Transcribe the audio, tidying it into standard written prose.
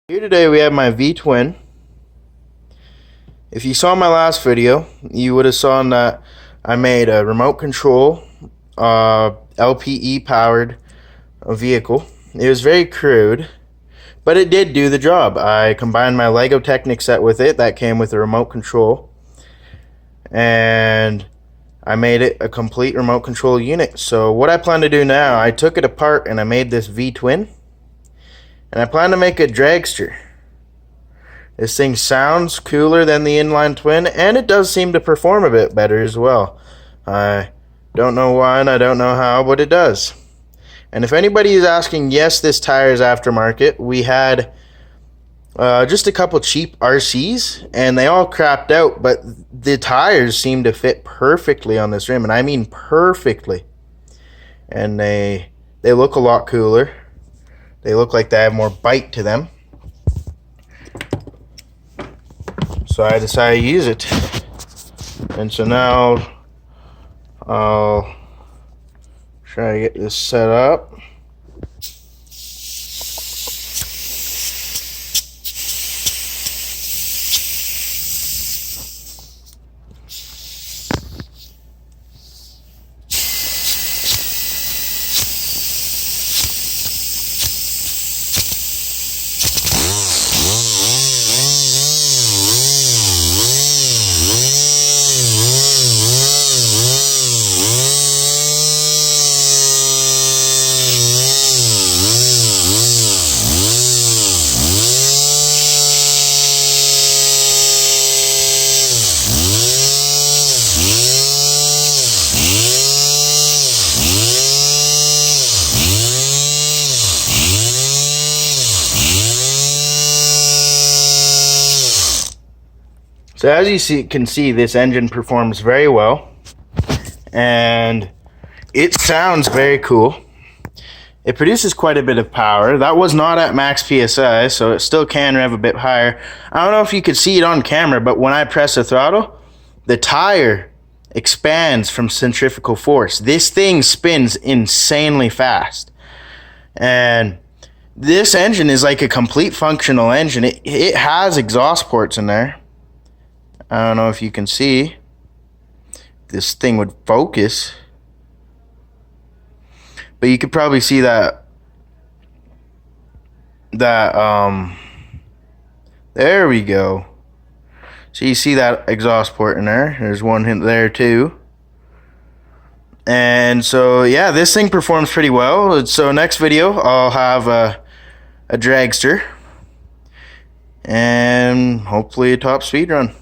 Here today we have my VTwin. If you saw my last video, you would have seen that I made a remote control LPE powered vehicle. It was very crude, but it did do the job. I combined my Lego Technic set with it that came with a remote control, and I made it a complete remote control unit. So what I plan to do now, I took it apart and I made this VTwin. And I plan to make a dragster. This thing sounds cooler than the inline twin, and it does seem to perform a bit better as well. I don't know why and I don't know how, but it does. And if anybody is asking, yes, this tire is aftermarket. We had just a couple cheap RCs, and they all crapped out, but the tires seem to fit perfectly on this rim, and I mean perfectly. And they look a lot cooler. They look like they have more bite to them. So I decided to use it. And so now I'll try to get this set up. So as you can see, this engine performs very well, and it sounds very cool. It produces quite a bit of power. That was not at max PSI, so it still can rev a bit higher. I don't know if you could see it on camera, but when I press the throttle, the tire expands from centrifugal force. This thing spins insanely fast. And this engine is like a complete functional engine. It has exhaust ports in there. I don't know if you can see. This thing would focus. But you could probably see that there we go. So you see that exhaust port in there. There's one in there too. And so yeah, this thing performs pretty well. So next video I'll have a dragster and hopefully a top speed run.